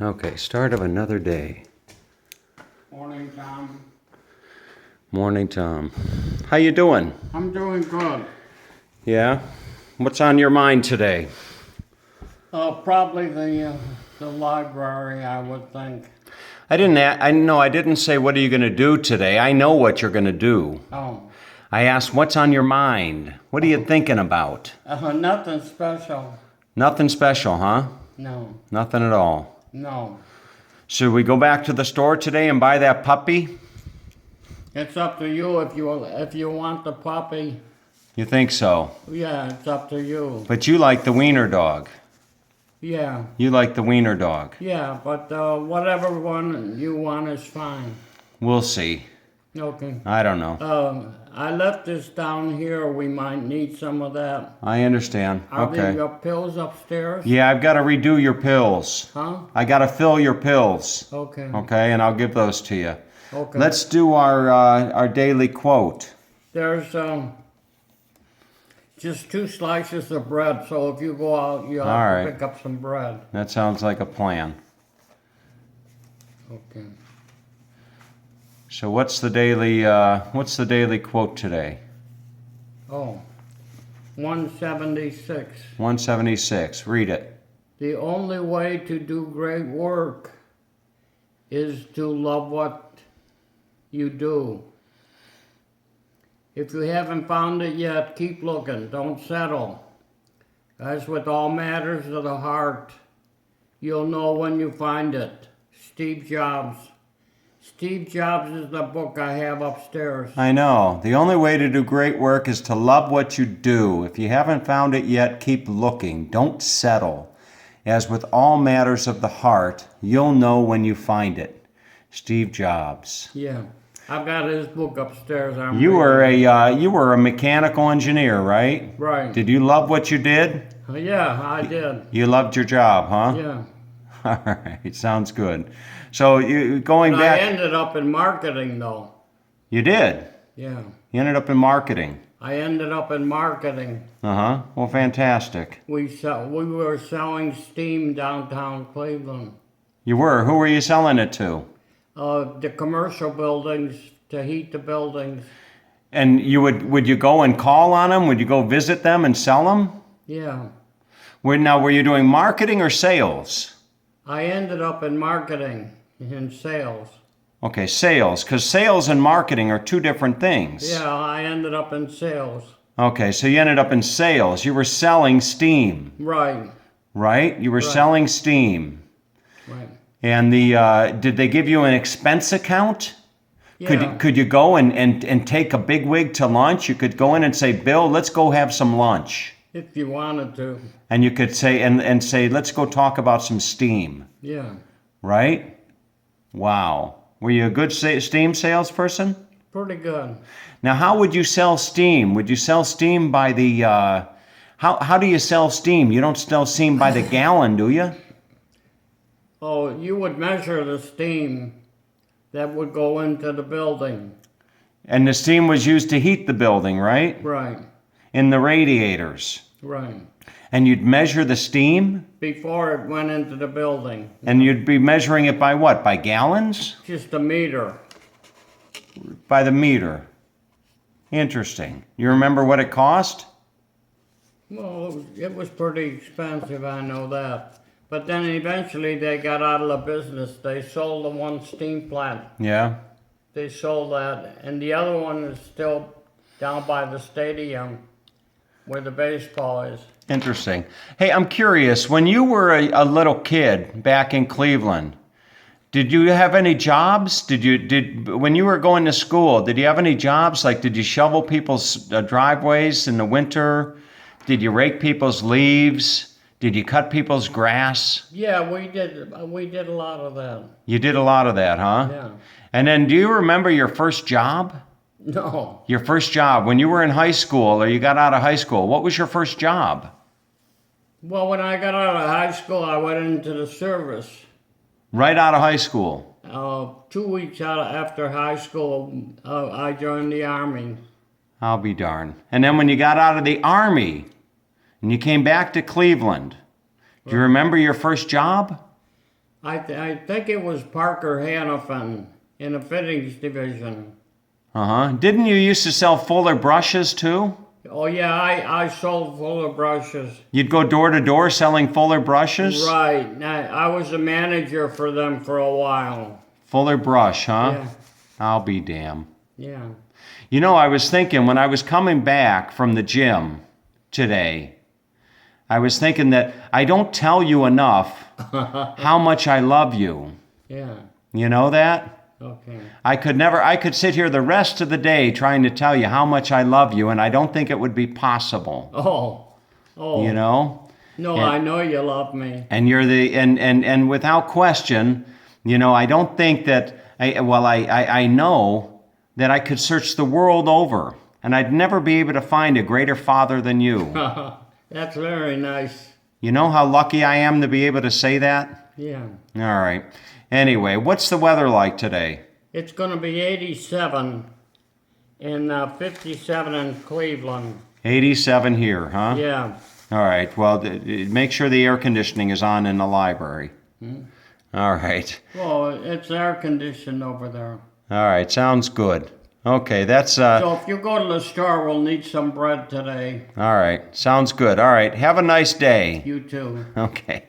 Okay, start of another day. Morning, Tom. Morning, Tom. How you doing? I'm doing good. Yeah? What's on your mind today? Probably the library, I would think. I didn't say what are you going to do today. I know what you're going to do. Oh, I asked what's on your mind? What are you thinking about? nothing special. Nothing special, huh? No, Nothing at all. no. Should we go back to the store today and buy that puppy? It's up to you if you want the puppy. You think so? Yeah, it's up to you. But you like the wiener dog. Yeah, You like the wiener dog. yeah. But whatever one you want is fine. We'll see. Okay. I don't know. I left this down here. We might need some of that. I understand. Are Okay. the pills upstairs? Yeah, I've got to redo your pills. Huh? I got to fill your pills. Okay. Okay, and I'll give those to you. Okay. Let's do our daily quote. There's just 2 slices of bread, so if you go out, you have All to right. pick up some bread. That sounds like a plan. Okay. So what's the daily quote today? Oh, 176. 176. Read it. The only way to do great work is to love what you do. If you haven't found it yet, keep looking. Don't settle. As with all matters of the heart, you'll know when you find it. Steve Jobs. Steve Jobs is the book I have upstairs. I know. The only way to do great work is to love what you do. If you haven't found it yet, keep looking. Don't settle. As with all matters of the heart, you'll know when you find it. Steve Jobs. Yeah, I've got his book upstairs. You were a mechanical engineer, right? Right. Did you love what you did? Yeah, I did. You loved your job, huh? Yeah. All right, sounds good. So you going But back? I ended up in marketing, though. You did. Yeah. You ended up in marketing. I ended up in marketing. Well, fantastic. We were selling steam downtown Cleveland. You were. Who were you selling it to? The commercial buildings to heat the buildings. And would you go and call on them? Would you go visit them and sell them? Yeah. Were you doing marketing or sales? I ended up in marketing, in sales. Okay, sales, because sales and marketing are two different things. Yeah, I ended up in sales. Okay, so you ended up in sales. You were selling steam, Right. right? You were Right. selling steam. Right. And did they give you an expense account? Yeah. Could you go and take a big wig to lunch? You could go in and say, Bill, let's go have some lunch. If you wanted to. And you could say, and say, let's go talk about some steam, Yeah. right? Wow. Were you a good steam salesperson? Pretty good. Now, how would you sell steam? Would you sell steam by the, how do you sell steam? You don't sell steam by the gallon, do you? Oh, you would measure the steam that would go into the building. And the steam was used to heat the building, right? Right. In the radiators. Right. And you'd measure the steam? Before it went into the building. And you'd be measuring it by what? By gallons? Just a meter. By the meter. Interesting. You remember what it cost? Well, it was pretty expensive, I know that. But then eventually they got out of the business. They sold the one steam plant. Yeah. They sold that. And the other one is still down by the stadium where the baseball is. Interesting. Hey, I'm curious, when you were a little kid back in Cleveland, did you have any jobs? When you were going to school, did you have any jobs? Like, did you shovel people's driveways in the winter? Did you rake people's leaves? Did you cut people's grass? Yeah, we did a lot of that. You did a lot of that, huh? Yeah. And then do you remember your first job? No. Your first job when you were in high school or you got out of high school. What was your first job? Well, when I got out of high school, I went into the service. Right out of high school. 2 weeks after high school, I joined the Army. I'll be darned. And then when you got out of the Army and you came back to Cleveland, do you remember your first job? I think it was Parker Hannafin in the fittings division. Uh-huh. Didn't you used to sell Fuller brushes too? Oh yeah, I sold Fuller brushes. You'd go door to door selling Fuller brushes? Right. I was a manager for them for a while. Fuller brush, huh? Yeah. I'll be damned. Yeah. You know, I was thinking when I was coming back from the gym today, I was thinking that I don't tell you enough how much I love you. Yeah. You know that? Okay. I could sit here the rest of the day trying to tell you how much I love you, and I don't think it would be possible. Oh. Oh. You know? No, And- I know you love me. And you're and without question, you know, I don't think that I know that I could search the world over and I'd never be able to find a greater father than you. That's very nice. You know how lucky I am to be able to say that? Yeah. All right. Anyway, what's the weather like today? It's going to be 87 and 57 in Cleveland. 87 here, huh? Yeah. All right. Well, make sure the air conditioning is on in the library. All right. Well, it's air conditioned over there. All right. Sounds good. Okay, that's So if you go to the store, we'll need some bread today. all right. Sounds good. All right. Have a nice day. You too. Okay.